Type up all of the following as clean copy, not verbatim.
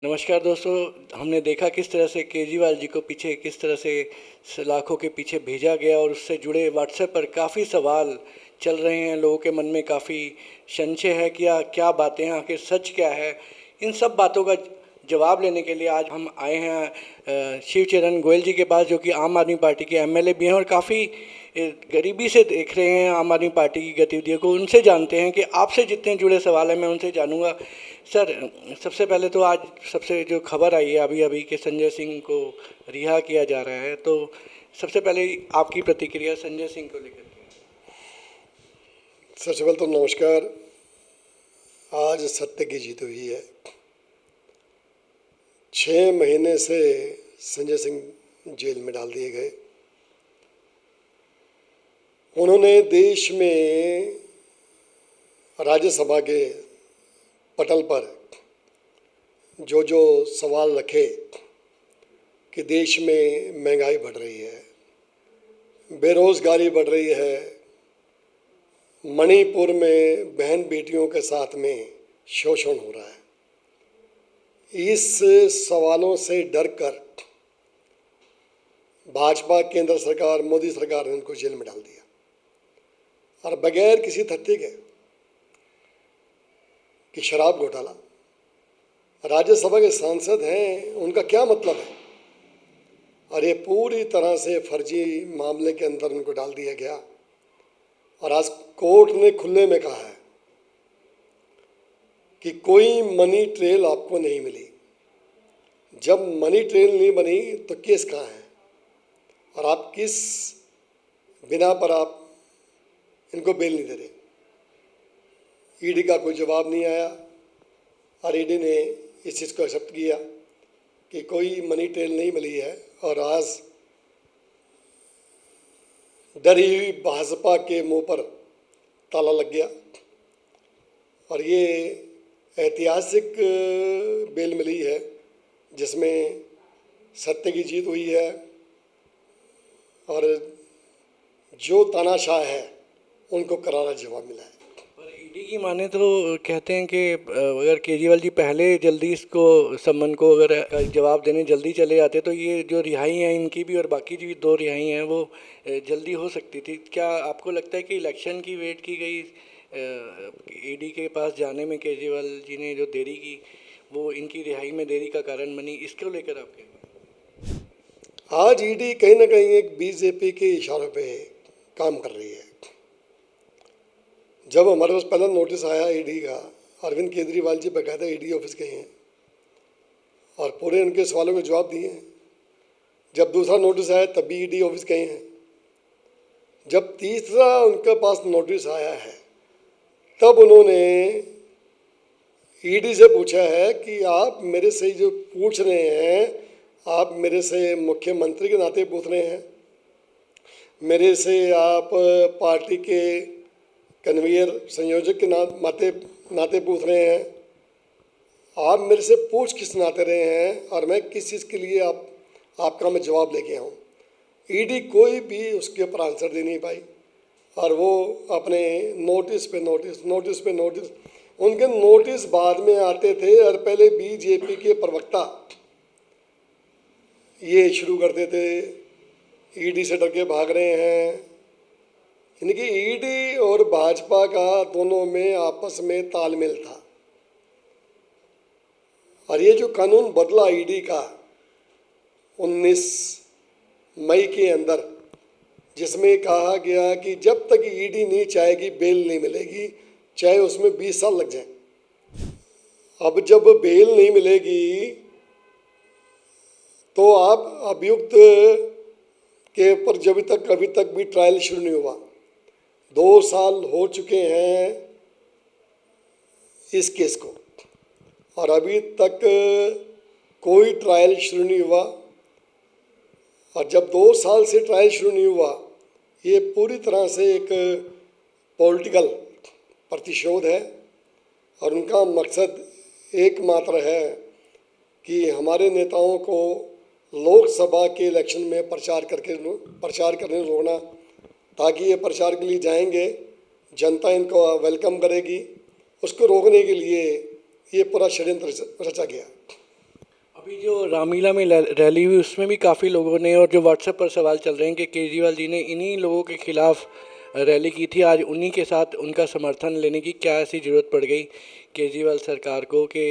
नमस्कार दोस्तों। हमने देखा किस तरह से केजरीवाल जी को पीछे किस तरह से सलाखों के पीछे भेजा गया और उससे जुड़े व्हाट्सएप पर काफ़ी सवाल चल रहे हैं। लोगों के मन में काफ़ी संशय है कि क्या बातें हैं, आखिर सच क्या है। इन सब बातों का जवाब लेने के लिए आज हम आए हैं शिवचरण गोयल जी के पास, जो कि आम आदमी पार्टी के एमएलए भी हैं और काफ़ी गरीबी से देख रहे हैं आम आदमी पार्टी की गतिविधियों को। उनसे जानते हैं कि आपसे जितने जुड़े सवाल हैं मैं उनसे जानूंगा। सर, सबसे पहले तो आज सबसे जो खबर आई है अभी अभी कि संजय सिंह को रिहा किया जा रहा है, तो सबसे पहले आपकी प्रतिक्रिया संजय सिंह को लेकर के। सबसे पहले तो नमस्कार। आज सत्य की जीत हुई है। 6 महीने से संजय सिंह जेल में डाल दिए गए। उन्होंने देश में राज्यसभा के पटल पर जो जो सवाल रखे कि देश में महंगाई बढ़ रही है, बेरोजगारी बढ़ रही है, मणिपुर में बहन बेटियों के साथ में शोषण हो रहा है, इस सवालों से डरकर भाजपा केंद्र सरकार, मोदी सरकार ने उनको जेल में डाल दिया और बगैर किसी तथ्य के कि शराब घोटाला। राज्यसभा के सांसद हैं, उनका क्या मतलब है? और ये पूरी तरह से फर्जी मामले के अंदर उनको डाल दिया गया। और आज कोर्ट ने खुले में कहा है कि कोई मनी ट्रेल आपको नहीं मिली। जब मनी ट्रेल नहीं बनी तो केस कहाँ है और आप किस बिना पर आप इनको बेल नहीं दे रहे? ईडी का कोई जवाब नहीं आया और ईडी ने इस चीज़ को एक्सेप्ट किया कि कोई मनी ट्रेल नहीं मिली है। और आज डरी हुई भाजपा के मुंह पर ताला लग गया और ये ऐतिहासिक बेल मिली है जिसमें सत्य की जीत हुई है और जो तानाशाह है उनको करारा जवाब मिला है। और ईडी की माने तो कहते हैं कि अगर केजरीवाल जी पहले जल्दी इसको सम्मन को अगर जवाब देने जल्दी चले जाते तो ये जो रिहाई है इनकी भी और बाकी जो 2 रिहाई हैं वो जल्दी हो सकती थी। क्या आपको लगता है कि इलेक्शन की वेट की गई ईडी के पास जाने में केजरीवाल जी ने जो देरी की वो इनकी रिहाई में देरी का कारण बनी? इसको लेकर आप क्या? आज ईडी कहीं ना कहीं एक बीजेपी के इशारों पे काम कर रही है। जब हमारे पास पहला नोटिस आया ईडी का, अरविंद केजरीवाल जी बकायदा ईडी ऑफिस गए हैं और पूरे उनके सवालों के जवाब दिए हैं। जब दूसरा नोटिस आया तब भी ईडी ऑफिस गए हैं। जब तीसरा उनके पास नोटिस आया है तब उन्होंने ईडी से पूछा है कि आप मेरे से जो पूछ रहे हैं, आप मेरे से मुख्यमंत्री के नाते पूछ रहे हैं, मेरे से आप पार्टी के कन्वीनर संयोजक के नाते पूछ रहे हैं, आप मेरे से पूछ किस नाते रहे हैं और मैं किस चीज़ के लिए आपका मैं जवाब लेके आऊँ? ईडी कोई भी उसके ऊपर आंसर दे नहीं पाई और वो अपने नोटिस पे नोटिस उनके नोटिस बाद में आते थे और पहले बीजेपी के प्रवक्ता ये शुरू करते थे ईडी से डर के भाग रहे हैं। यानी ईडी और भाजपा का दोनों में आपस में तालमेल था और ये जो कानून बदला ईडी का 19 मई के अंदर, जिसमें कहा गया कि जब तक ईडी नहीं चाहेगी बेल नहीं मिलेगी, चाहे उसमें 20 साल लग जाए। अब जब बेल नहीं मिलेगी तो आप अभियुक्त के ऊपर अभी तक भी ट्रायल शुरू नहीं हुआ। 2 साल हो चुके हैं इस केस को और अभी तक कोई ट्रायल शुरू नहीं हुआ। और जब 2 साल से ट्रायल शुरू नहीं हुआ, ये पूरी तरह से एक पॉलिटिकल प्रतिशोध है और उनका मकसद एकमात्र है कि हमारे नेताओं को लोकसभा के इलेक्शन में प्रचार करने रोकना, ताकि ये प्रचार के लिए जाएंगे, जनता इनको वेलकम करेगी। उसको रोकने के लिए ये पूरा षड्यंत्र रचा गया। अभी जो रामलीला में रैली हुई उसमें भी काफ़ी लोगों ने, और जो व्हाट्सएप पर सवाल चल रहे हैं कि केजरीवाल जी ने इन्हीं लोगों के खिलाफ रैली की थी, आज उन्हीं के साथ उनका समर्थन लेने की क्या ऐसी ज़रूरत पड़ गई केजरीवाल सरकार को कि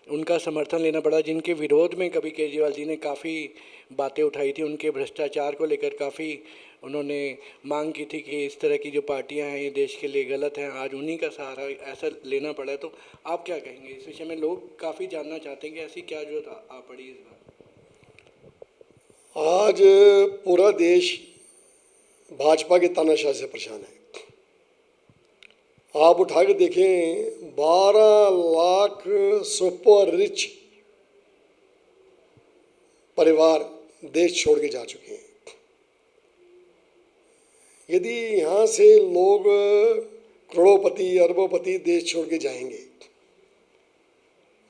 उनका समर्थन लेना पड़ा, जिनके विरोध में कभी केजरीवाल जी ने काफ़ी बातें उठाई थी, उनके भ्रष्टाचार को लेकर काफ़ी उन्होंने मांग की थी कि इस तरह की जो पार्टियां हैं ये देश के लिए गलत हैं, आज उन्हीं का सहारा ऐसा लेना पड़ा है। तो आप क्या कहेंगे इस विषय में? लोग काफ़ी जानना चाहते हैं कि ऐसी क्या जरूरत आ पड़ी इस बार। आज पूरा देश भाजपा के तानाशाह से परेशान है। आप उठा के देखें, 12 लाख सुपर रिच परिवार देश छोड़ के जा चुके हैं। यदि यहाँ से लोग करोड़पति अरबोपति देश छोड़ के जाएंगे,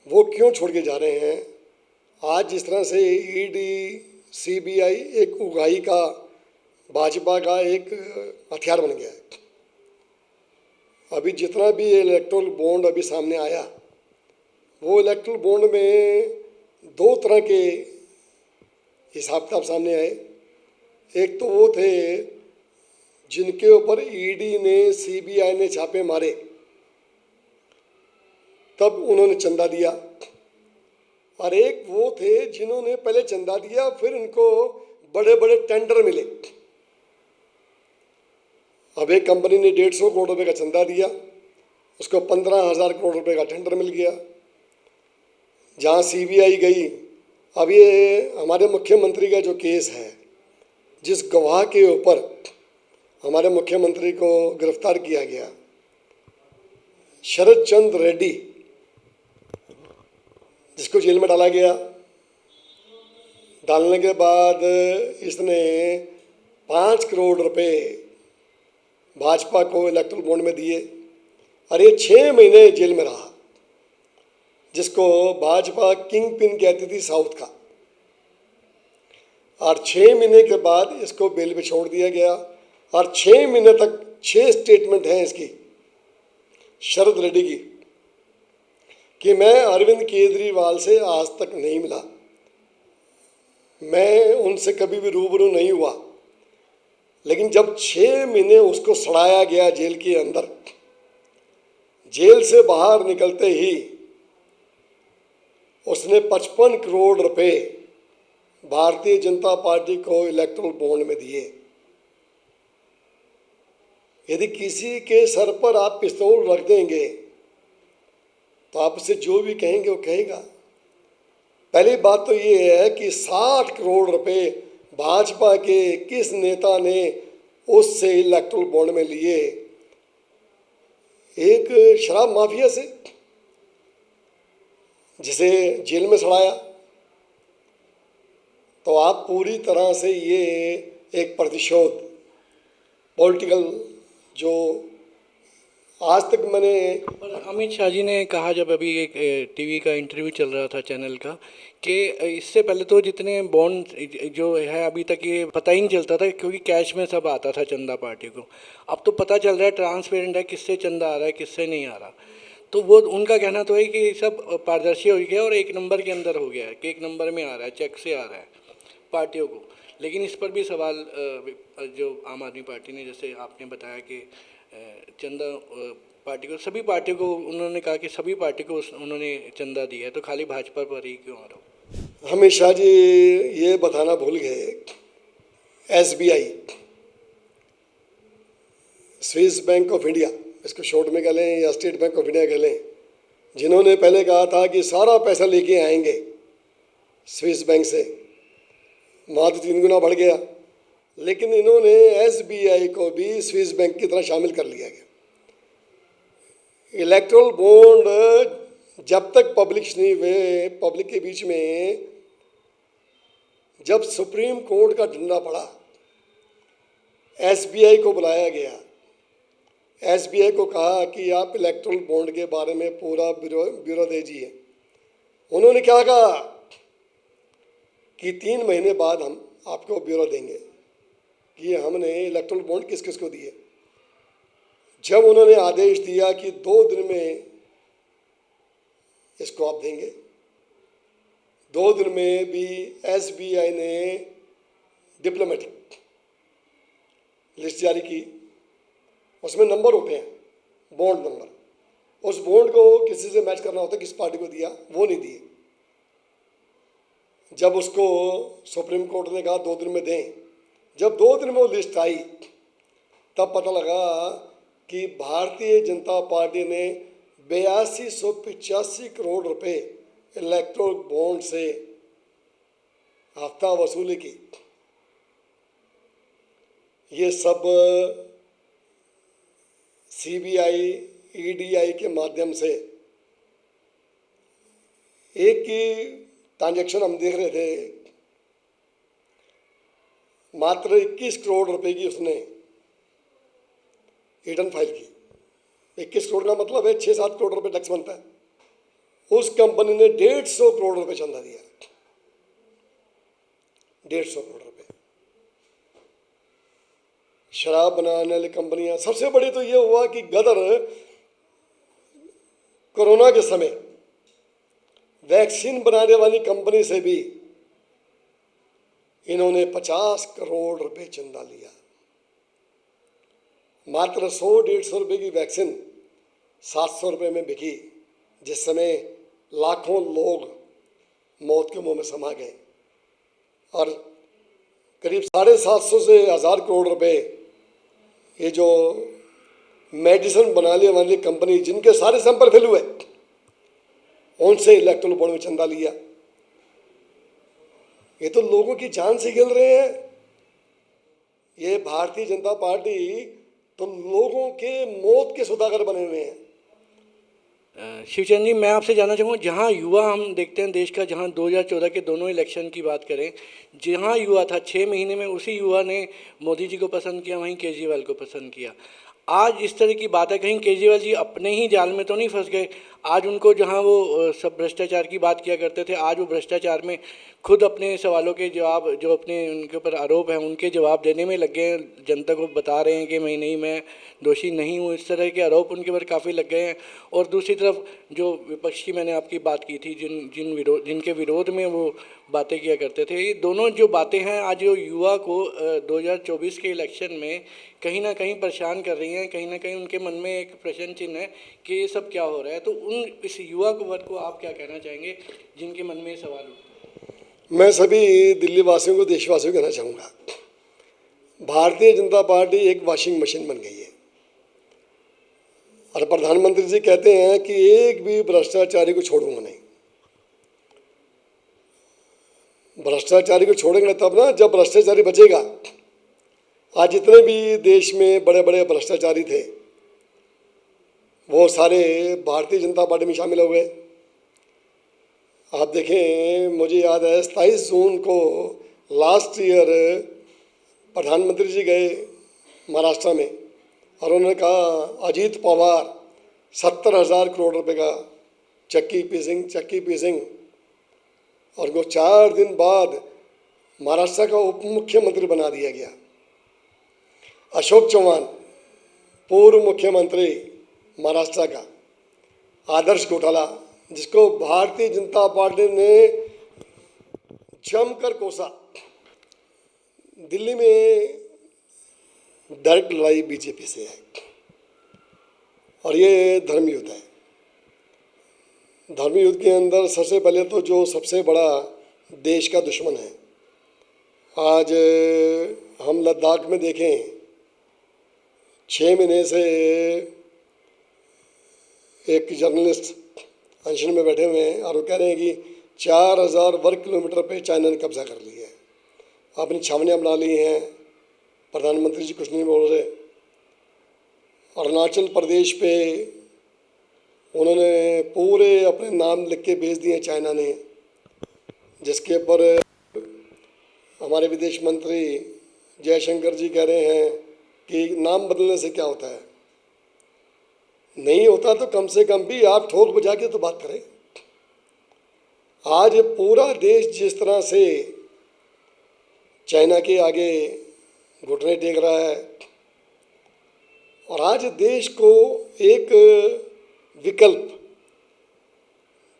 वो क्यों छोड़ के जा रहे हैं? आज जिस तरह से ईडी सीबीआई एक उगाही का भाजपा का एक हथियार बन गया है। अभी जितना भी इलेक्ट्रल बॉन्ड अभी सामने आया, वो इलेक्ट्रल बॉन्ड में दो तरह के हिसाब किताब सामने आए। एक तो वो थे जिनके ऊपर ईडी ने सीबीआई ने छापे मारे, तब उन्होंने चंदा दिया, और एक वो थे जिन्होंने पहले चंदा दिया फिर उनको बड़े बड़े टेंडर मिले। अब एक कंपनी ने 150 करोड़ रुपए का चंदा दिया, उसको 15,000 करोड़ रुपए का टेंडर मिल गया। जहाँ सीबीआई गई, अब ये हमारे मुख्यमंत्री का जो केस है, जिस गवाह के ऊपर हमारे मुख्यमंत्री को गिरफ्तार किया गया, शरद चंद्र रेड्डी, जिसको जेल में डाला गया, डालने के बाद इसने 5 करोड़ रुपए भाजपा को इलेक्ट्रल बॉन्ड में दिए, और ये 6 महीने जेल में रहा, जिसको भाजपा किंग पिन कहती थी साउथ का। और 6 महीने के बाद इसको बेल पे छोड़ दिया गया, और 6 महीने तक 6 स्टेटमेंट हैं इसकी, शरद रेड्डी की, कि मैं अरविंद केजरीवाल से आज तक नहीं मिला, मैं उनसे कभी भी रूबरू नहीं हुआ। लेकिन जब 6 महीने उसको सड़ाया गया जेल के अंदर, जेल से बाहर निकलते ही उसने 55 करोड़ रुपए भारतीय जनता पार्टी को इलेक्ट्रल बॉन्ड में दिए। यदि किसी के सर पर आप पिस्तौल रख देंगे तो आपसे जो भी कहेंगे वो कहेगा। पहली बात तो ये है कि 60 करोड़ रुपए भाजपा के किस नेता ने उससे इलेक्ट्रल बॉन्ड में लिए? एक शराब माफिया से, जिसे जेल में सड़ाया। तो आप पूरी तरह से ये एक प्रतिशोध पॉलिटिकल, जो आज तक मैंने। और अमित शाह जी ने कहा, जब अभी एक टीवी का इंटरव्यू चल रहा था चैनल का, कि इससे पहले तो जितने बॉन्ड जो है अभी तक ये पता ही नहीं चलता था, क्योंकि कैश में सब आता था चंदा पार्टी को। अब तो पता चल रहा है, ट्रांसपेरेंट है, किससे चंदा आ रहा है किससे नहीं आ रहा। तो वो उनका कहना तो है कि सब पारदर्शी हो गया और एक नंबर के अंदर हो गया है, कि एक नंबर में आ रहा है, चेक से आ रहा है पार्टियों को। लेकिन इस पर भी सवाल जो आम आदमी पार्टी ने, जैसे आपने बताया कि चंदा पार्टी को, सभी पार्टियों को उन्होंने कहा कि सभी पार्टी को उन्होंने चंदा दिया है, तो खाली भाजपा पर ही क्यों आ रहा हो? हमेशा जी ये बताना भूल गए, SBI, Swiss bank of India, इसको शॉर्ट में कह लें या स्टेट बैंक ऑफ इंडिया कह लें, जिन्होंने पहले कहा था कि सारा पैसा लेके आएंगे स्विस बैंक से, वहाँ तो 3 गुना बढ़ गया। लेकिन इन्होंने एसबीआई को भी स्विस बैंक की तरह शामिल कर लिया गया। इलेक्ट्रल बॉन्ड जब तक पब्लिश नहीं हुए, पब्लिक के बीच में, जब सुप्रीम कोर्ट का डंडा पड़ा, एसबीआई को बुलाया गया, एसबीआई को कहा कि आप इलेक्ट्रल बॉन्ड के बारे में पूरा ब्यूरो दीजिए। उन्होंने क्या कहा कि 3 महीने बाद हम आपको ब्यूरो देंगे कि हमने इलेक्ट्रल बॉन्ड किस किस को दिए। जब उन्होंने आदेश दिया कि 2 दिन में इसको आप देंगे, 2 दिन में भी SBI ने डिप्लोमेटिक लिस्ट जारी की। उसमें नंबर होते हैं, बॉन्ड नंबर। उस बॉन्ड को किसी से मैच करना होता है, किस पार्टी को दिया, वो नहीं दिए। जब उसको सुप्रीम कोर्ट ने कहा 2 दिन में दें, जब 2 दिन में वो लिस्ट आई तब पता लगा कि भारतीय जनता पार्टी ने 8285 करोड़ रुपए इलेक्ट्रोल बॉन्ड से हफ्ता वसूली की। ये सब CBI EDI के माध्यम से एक ही ट्रांजैक्शन हम देख रहे थे, मात्र 21 करोड़ रुपए की उसने रिटर्न फाइल की। 21 करोड़ का मतलब है 6-7 करोड़ रुपए टैक्स बनता है। उस कंपनी ने 150 करोड़ रुपए चंदा दिया, 150 करोड़ रुपए। शराब बनाने वाली कंपनियां, सबसे बड़ी तो ये हुआ कि गदर कोरोना के समय वैक्सीन बनाने वाली कंपनी से भी इन्होंने 50 करोड़ रुपए चंदा लिया। मात्र 100-150 रुपए की वैक्सीन 700 रुपए में बिकी, जिस समय लाखों लोग मौत के मुंह में समा गए। और करीब 750 से 1000 करोड़ रुपए ये जो मेडिसिन बनाने वाली कंपनी, जिनके सारे सैंपल फेल हुए, उनसे इलेक्ट्रोल बॉन्ड में चंदा लिया। ये तो लोगों की जान से खेल रहे हैं। ये भारतीय जनता पार्टी तो लोगों के मौत के सौदागर बने हुए हैं। शिवचंद जी, मैं आपसे जानना चाहूँगा, जहाँ युवा हम देखते हैं देश का, जहाँ 2014 के दोनों इलेक्शन की बात करें, जहाँ युवा था 6 महीने में उसी युवा ने मोदी जी को पसंद किया, वहीं केजरीवाल को पसंद किया। आज इस तरह की बात है, कहीं केजरीवाल जी अपने ही जाल में तो नहीं फंस गए? आज उनको, जहाँ वो सब भ्रष्टाचार की बात किया करते थे, आज वो भ्रष्टाचार में खुद अपने सवालों के जवाब, जो अपने उनके ऊपर आरोप हैं उनके जवाब देने में लग गए हैं। जनता को बता रहे हैं कि मैं दोषी नहीं हूँ। इस तरह के आरोप उनके ऊपर काफ़ी लग गए हैं। और दूसरी तरफ जो विपक्ष की मैंने आपकी बात की थी, जिनके विरोध में वो बातें किया करते थे, ये दोनों जो बातें हैं आज जो युवा को 2024 के इलेक्शन में कहीं ना कहीं परेशान कर रही हैं। कहीं ना कहीं उनके मन में एक प्रश्न चिन्ह है कि ये सब क्या हो रहा है। तो इस युवा को वर्ग को आप क्या कहना चाहेंगे जिनके मन में ये सवाल उठते हैं? मैं सभी दिल्ली वासियों को, देशवासियों को कहना चाहूँगा, भारतीय जनता पार्टी एक वॉशिंग मशीन बन गई है। और प्रधानमंत्री जी कहते हैं कि एक भी भ्रष्टाचारी को छोड़ूंगा नहीं। भ्रष्टाचारी को छोड़ेंगे तब ना, जब भ्रष्टाचारी बचेगा। आज जितने भी देश में बड़े बड़े भ्रष्टाचारी थे, वो सारे भारतीय जनता पार्टी में शामिल हो गए। आप देखें, मुझे याद है 27 जून को लास्ट ईयर प्रधानमंत्री जी गए महाराष्ट्र में, और उन्होंने कहा अजीत पवार 70,000 करोड़ रुपए का चक्की पीसिंग। और वो 4 दिन बाद महाराष्ट्र का उप मुख्यमंत्री बना दिया गया। अशोक चौहान, पूर्व मुख्यमंत्री महाराष्ट्र का, आदर्श घोटाला, जिसको भारतीय जनता पार्टी ने जमकर कोसा। दिल्ली में डायरेक्ट लड़ाई बीजेपी से है, और ये धर्म युद्ध है। धर्म युद्ध के अंदर सबसे पहले तो जो सबसे बड़ा देश का दुश्मन है, आज हम लद्दाख में देखें, 6 महीने से एक जर्नलिस्ट अनशन में बैठे हुए हैं, और वो कह रहे हैं कि 4000 वर्ग किलोमीटर पे चाइना ने कब्जा कर लिया है, अपनी छावनियाँ बना ली हैं। प्रधानमंत्री जी कुछ नहीं बोल रहे। अरुणाचल प्रदेश पे उन्होंने पूरे अपने नाम लिख के भेज दिए चाइना ने, जिसके ऊपर हमारे विदेश मंत्री जयशंकर जी कह रहे हैं कि नाम बदलने से क्या होता है। नहीं होता तो कम से कम भी आप ठोक बजा के तो बात करें। आज पूरा देश जिस तरह से चाइना के आगे घुटने टेक रहा है, और आज देश को एक विकल्प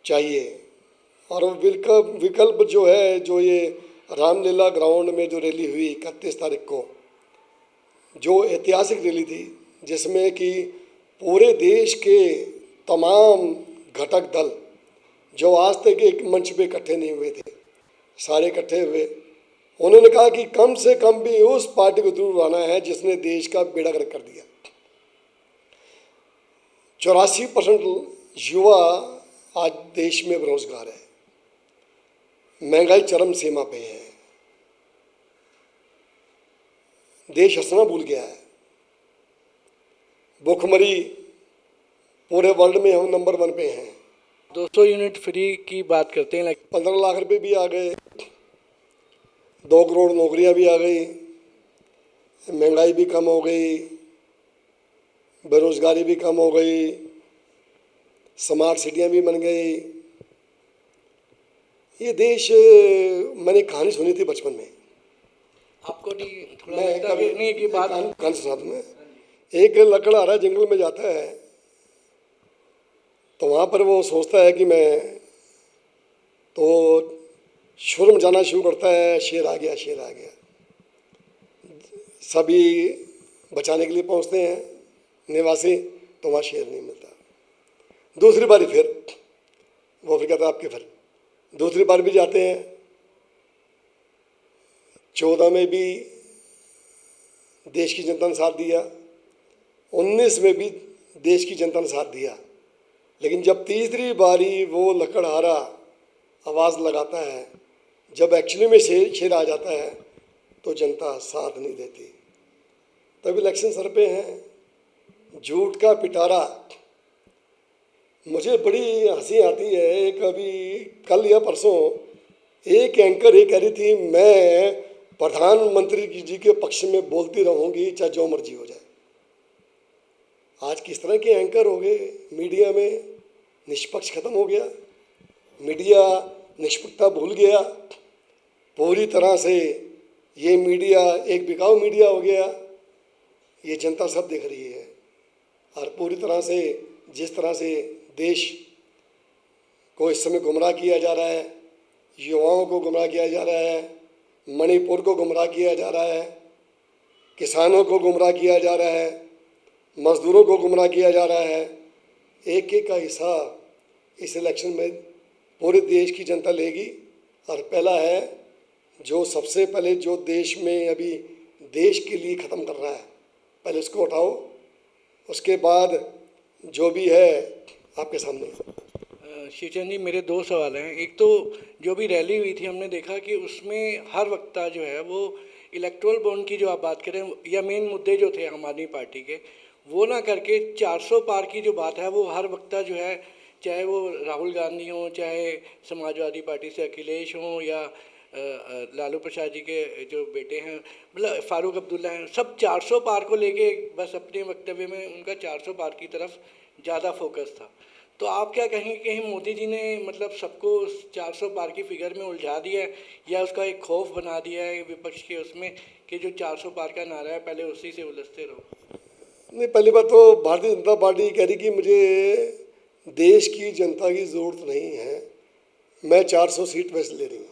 चाहिए, और विकल्प विकल्प जो है, जो ये रामलीला ग्राउंड में जो रैली हुई 31 तारीख को, जो ऐतिहासिक रैली थी, जिसमें कि पूरे देश के तमाम घटक दल जो आज तक एक मंच पे इकट्ठे नहीं हुए थे, सारे इकट्ठे हुए। उन्होंने कहा कि कम से कम भी उस पार्टी को जरूर आना है जिसने देश का बेड़ा गर्क कर दिया। 84% युवा आज देश में बेरोजगार है, महंगाई चरम सीमा पे है, देश हंसना भूल गया है, भूखमरी पूरे वर्ल्ड में हम नंबर 1 पे हैं। 200 यूनिट फ्री की बात करते हैं, 15 लाख रुपए भी आ गए, 2 करोड़ नौकरियां भी आ गई, महंगाई भी कम हो गई, बेरोजगारी भी कम हो गई, स्मार्ट सिटियां भी बन गई। ये देश, मैंने कहानी सुनी थी बचपन में। आपको नहीं थोड़ा मैं लगता कि नहीं कि बात कहानी सुना दूं मैं। एक लकड़हारा जंगल में जाता है, तो वहाँ पर वो सोचता है कि मैं, तो शुरू में जाना शुरू करता है, शेर आ गया, शेर आ गया। सभी बचाने के लिए पहुँचते हैं निवासी, तो वहाँ शेर नहीं मिलता। दूसरी बारी फिर वो फिर कहता है आपके फिर दूसरी बार भी जाते हैं, 14 में भी देश की जनता ने साथ दिया, 19 में भी देश की जनता ने साथ दिया, लेकिन जब तीसरी बारी वो लकड़हारा आवाज़ लगाता है, जब एक्चुअली में शेर आ जाता है, तो जनता साथ नहीं देती। तब इलेक्शन सर पे हैं, झूठ का पिटारा। मुझे बड़ी हंसी आती है। एक अभी कल या परसों एक एंकर ये कह रही थी, मैं प्रधानमंत्री जी के पक्ष में बोलती रहूँगी चाहे जो मर्जी हो जाए। आज किस तरह के एंकर हो गए, मीडिया में निष्पक्ष खत्म हो गया, मीडिया निष्पक्षता भूल गया, पूरी तरह से ये मीडिया एक बिकाऊ मीडिया हो गया। ये जनता सब देख रही है, और पूरी तरह से जिस तरह से देश को इस समय गुमराह किया जा रहा है, युवाओं को गुमराह किया जा रहा है, मणिपुर को गुमराह किया जा रहा है, किसानों को गुमराह किया जा रहा है, मजदूरों को गुमराह किया जा रहा है। एक एक का हिसाब इस इलेक्शन में पूरे देश की जनता लेगी। और पहला है, जो सबसे पहले जो देश में अभी देश के लिए ख़त्म कर रहा है, पहले उसको उठाओ, उसके बाद जो भी है आपके सामने। शिवचंद जी, मेरे 2 सवाल हैं। एक तो जो भी रैली हुई थी, हमने देखा कि उसमें हर वक्ता जो है वो इलेक्टोरल बॉन्ड की जो आप बात करें, या मेन मुद्दे जो थे आम आदमी पार्टी के, वो ना करके 400 पार की जो बात है वो हर वक्ता जो है, चाहे वो राहुल गांधी हों, चाहे समाजवादी पार्टी से अखिलेश हों, या लालू प्रसाद जी के जो बेटे हैं, मतलब फारूक अब्दुल्ला हैं, सब 400 पार को लेके बस अपने वक्तव्य में उनका 400 पार की तरफ ज़्यादा फोकस था। तो आप क्या कहेंगे, कहीं मोदी जी ने मतलब सबको उस 400 पार की फिगर में उलझा दिया है, या उसका एक खौफ बना दिया है विपक्ष के उसमें कि जो 400 पार का नारा है पहले उसी से उलझते रहो? नहीं, पहली बात तो भारतीय जनता पार्टी कह रही कि मुझे देश की जनता की ज़रूरत नहीं है, मैं 400 सीट वैसे ले रही हूँ।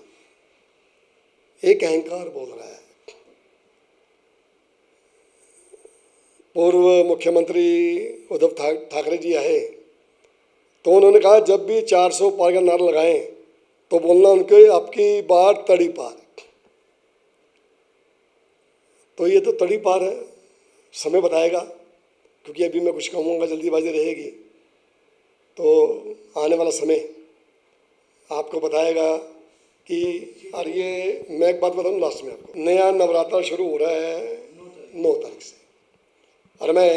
एक अहंकार बोल रहा है। पूर्व मुख्यमंत्री उद्धव ठाकरे जी आए, तो उन्होंने कहा जब भी 400 पार का नारा लगाएं तो बोलना उनके आपकी बार तड़ी पार। तो ये तो तड़ी पार है, समय बताएगा, क्योंकि अभी मैं कुछ कहूँगा जल्दीबाजी रहेगी, तो आने वाला समय आपको बताएगा कि। और ये मैं एक बात बताऊँ लास्ट में आपको, नया नवरात्र शुरू हो रहा है 9 तारीख से, और मैं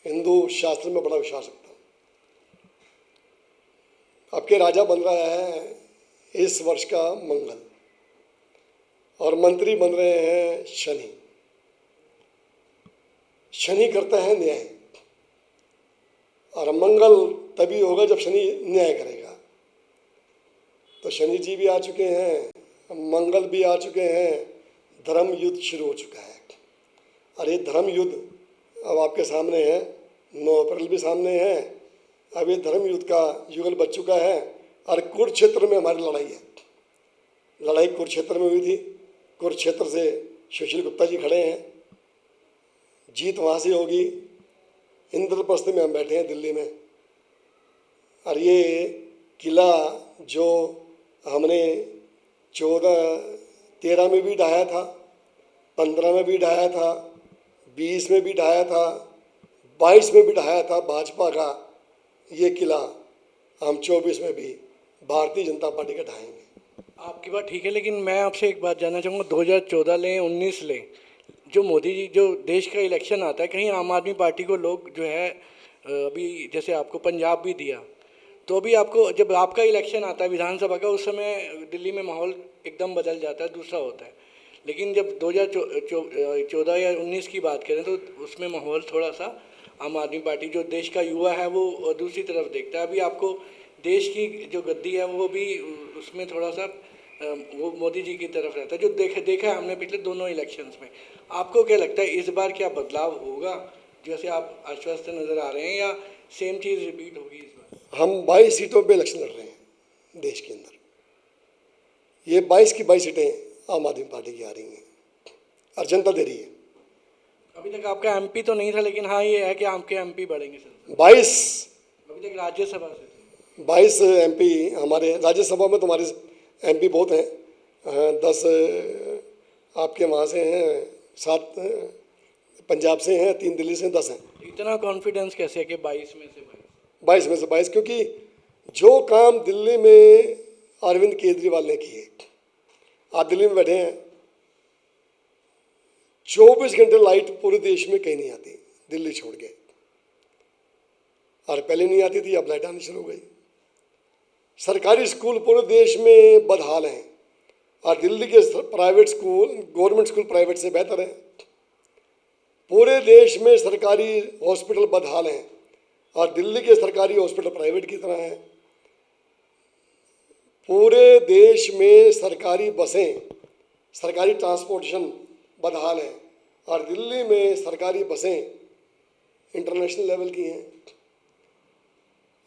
हिंदू शास्त्र में बड़ा विश्वास रखता हूँ। आपके राजा बन रहा है इस वर्ष का मंगल, और मंत्री बन रहे हैं शनि। शनि करता है न्याय, और मंगल तभी होगा जब शनि न्याय करेगा। तो शनि जी भी आ चुके हैं, मंगल भी आ चुके हैं, धर्म युद्ध शुरू हो चुका है। और ये धर्म युद्ध अब आपके सामने है, 9 अप्रैल भी सामने है। अब ये धर्म युद्ध का युगल बच चुका है, और कुरुक्षेत्र में हमारी लड़ाई है। लड़ाई कुरुक्षेत्र में हुई थी। कुरुक्षेत्र से सुशील गुप्ता जी खड़े हैं, जीत वहाँ से होगी। इंद्रप्रस्थ में हम बैठे हैं दिल्ली में, और ये किला जो हमने 13 में भी ढाया था, 15 में भी ढाया था, 20 में भी ढाया था, 22 में भी ढाया था भाजपा का, ये किला हम 24 में भी भारतीय जनता पार्टी का ढाएंगे। आपकी बात ठीक है, लेकिन मैं आपसे एक बात जानना चाहूँगा, 2014 लें 19 लें, जो मोदी जी, जो देश का इलेक्शन आता है, कहीं आम आदमी पार्टी को लोग जो है अभी जैसे आपको पंजाब भी दिया, तो अभी आपको जब आपका इलेक्शन आता है विधानसभा का, उस समय दिल्ली में माहौल एकदम बदल जाता है, दूसरा होता है। लेकिन जब 2014 या 19 की बात करें तो उसमें माहौल थोड़ा सा आम आदमी पार्टी, जो देश का युवा है वो दूसरी तरफ देखता है। अभी आपको देश की जो गद्दी है वो भी उसमें थोड़ा सा वो मोदी जी की तरफ रहता है, जो देखा है हमने पिछले दोनों इलेक्शंस में। आपको क्या लगता है इस बार क्या बदलाव होगा, जैसे आप आश्वस्त नज़र आ रहे हैं, या सेम चीज़ रिपीट होगी इस बार? हम 22 सीटों पे इलेक्शन लड़ रहे हैं देश के अंदर। ये 22 की 22 सीटें आम आदमी पार्टी की आ रही हैं और जनता दे रही है। अभी तक आपका एमपी तो नहीं था, लेकिन हाँ ये है कि आपके एमपी बढ़ेंगे सर। 22 अभी तक राज्यसभा से थे। 22 एमपी हमारे राज्यसभा में, तुम्हारे एमपी बहुत हैं, 10 आपके वहाँ से हैं, 7 पंजाब से हैं, 3 दिल्ली से हैं, 10 हैं। इतना कॉन्फिडेंस कैसे है कि 22 में से 22 में से 22, क्योंकि जो काम दिल्ली में अरविंद केजरीवाल ने किए, आप दिल्ली में बैठे हैं, 24 घंटे लाइट पूरे देश में कहीं नहीं आती दिल्ली छोड़ के, और पहले नहीं आती थी, अब लाइट आनी शुरू हो गई। सरकारी स्कूल पूरे देश में बदहाल हैं, और दिल्ली के private school government school private से बेहतर हैं। पूरे देश में सरकारी हॉस्पिटल बदहाल हैं, और दिल्ली के सरकारी हॉस्पिटल प्राइवेट की तरह हैं। पूरे देश में सरकारी बसें, सरकारी ट्रांसपोर्टेशन बदहाल है, और दिल्ली में सरकारी बसें इंटरनेशनल लेवल की हैं।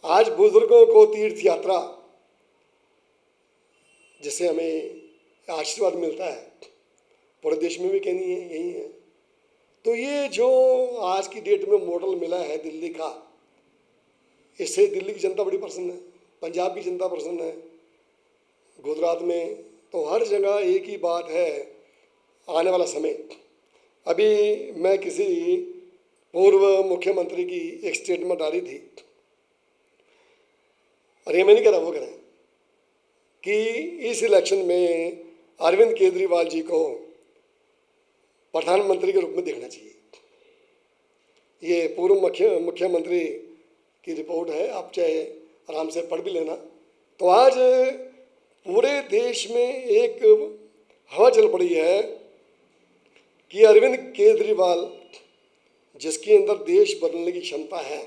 आज बुजुर्गों को तीर्थ यात्रा, जिससे हमें आशीर्वाद मिलता है, पूरे देश में भी कहनी है यही है। तो ये जो आज की डेट में मॉडल मिला है दिल्ली का, इससे दिल्ली की जनता बड़ी प्रसन्न है, पंजाब की जनता प्रसन्न है, गुजरात में, तो हर जगह एक ही बात है, आने वाला समय। अभी मैं किसी पूर्व मुख्यमंत्री की एक स्टेटमेंट आ रही थी, और ये मैं नहीं कह रहा, वो कह रहे हैं कि इस इलेक्शन में अरविंद केजरीवाल जी को प्रधानमंत्री के रूप में देखना चाहिए। ये पूर्व मुख्यमंत्री की रिपोर्ट है, आप चाहे आराम से पढ़ भी लेना। तो आज पूरे देश में एक हवा चल पड़ी है कि अरविंद केजरीवाल, जिसके अंदर देश बदलने की क्षमता है,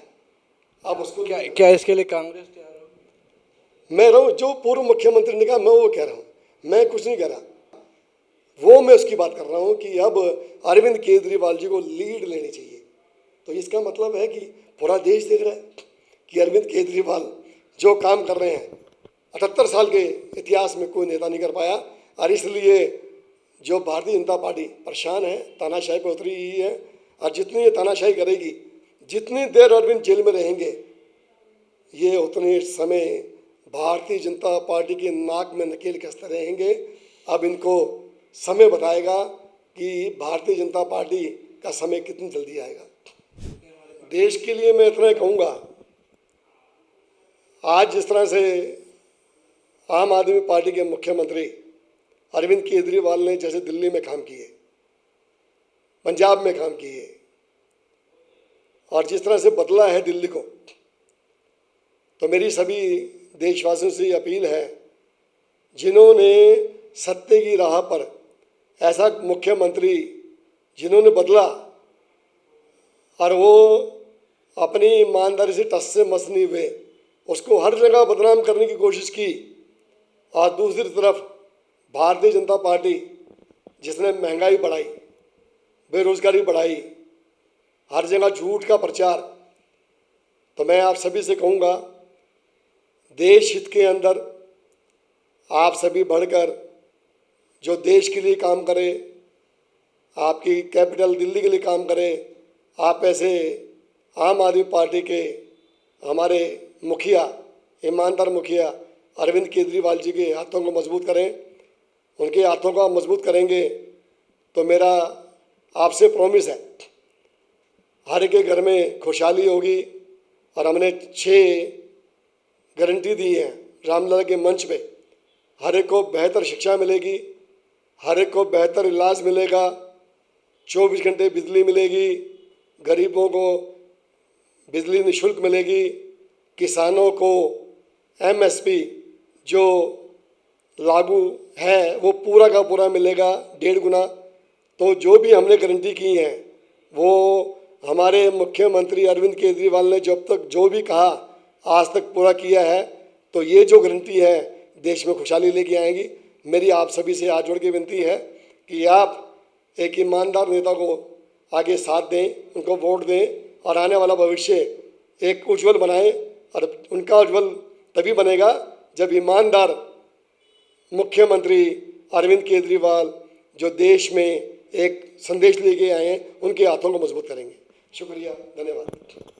अब उसको क्या इसके लिए कांग्रेस तैयार होगी? मैं रहूँ, जो पूर्व मुख्यमंत्री ने कहा मैं वो कह रहा हूँ, मैं कुछ नहीं कह रहा, वो मैं उसकी बात कर रहा हूँ कि अब अरविंद केजरीवाल जी को लीड लेनी चाहिए। तो इसका मतलब है कि पूरा देश देख रहा है कि अरविंद केजरीवाल जो काम कर रहे हैं, 78 साल के इतिहास में कोई नेता नहीं कर पाया, और इसलिए जो भारतीय जनता पार्टी परेशान है, तानाशाही पर उतरी हुई है, और जितनी ये तानाशाही करेगी, जितनी देर अरविंद जेल में रहेंगे, ये उतने समय भारतीय जनता पार्टी के नाक में नकेल कसते रहेंगे। अब इनको समय बताएगा कि भारतीय जनता पार्टी का समय कितनी जल्दी आएगा। देश के लिए मैं इतना ही कहूँगा, आज जिस तरह से आम आदमी पार्टी के मुख्यमंत्री अरविंद केजरीवाल ने जैसे दिल्ली में काम किए, पंजाब में काम किए, और जिस तरह से बदला है दिल्ली को, तो मेरी सभी देशवासियों से ये अपील है, जिन्होंने सत्य की राह पर ऐसा मुख्यमंत्री जिन्होंने बदला और वो अपनी ईमानदारी से टस से मस नहीं हुए, उसको हर जगह बदनाम करने की कोशिश की, और दूसरी तरफ भारतीय जनता पार्टी जिसने महंगाई बढ़ाई, बेरोजगारी बढ़ाई, हर जगह झूठ का प्रचार, तो मैं आप सभी से कहूँगा, देश हित के अंदर आप सभी बढ़कर जो देश के लिए काम करे, आपकी कैपिटल दिल्ली के लिए काम करे, आप ऐसे आम आदमी पार्टी के हमारे मुखिया, ईमानदार मुखिया अरविंद केजरीवाल जी के हाथों को मजबूत करें। उनके हाथों को आप मजबूत करेंगे तो मेरा आपसे प्रॉमिस है, हर एक के घर में खुशहाली होगी। और हमने 6 गारंटी दी हैं रामलला के मंच पे। हर एक को बेहतर शिक्षा मिलेगी, हर एक को बेहतर इलाज मिलेगा, 24 घंटे बिजली मिलेगी, गरीबों को बिजली निःशुल्क मिलेगी, किसानों को एमएसपी जो लागू है वो पूरा का पूरा मिलेगा 1.5 गुना। तो जो भी हमने गारंटी की हैं वो हमारे मुख्यमंत्री अरविंद केजरीवाल ने जब तक जो भी कहा आज तक पूरा किया है। तो ये जो गारंटी है देश में खुशहाली लेके आएगी। मेरी आप सभी से हाथ जोड़ के विनती है कि आप एक ईमानदार नेता को आगे साथ दें, उनको वोट दें और आने वाला भविष्य एक उज्जवल बनाएं। और उनका उज्जवल तभी बनेगा जब ईमानदार मुख्यमंत्री अरविंद केजरीवाल जो देश में एक संदेश लेके आए हैं उनके हाथों को मजबूत करेंगे। शुक्रिया, धन्यवाद।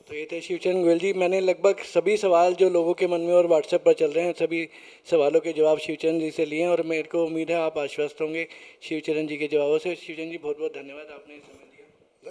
तो ये थे शिवचरण गोयल जी। मैंने लगभग सभी सवाल जो लोगों के मन में और व्हाट्सएप पर चल रहे हैं सभी सवालों के जवाब शिवचरण जी से लिए हैं और मेरे को उम्मीद है आप आश्वस्त होंगे शिवचरण जी के जवाबों से। शिवचरण जी बहुत बहुत धन्यवाद, आपने इस समय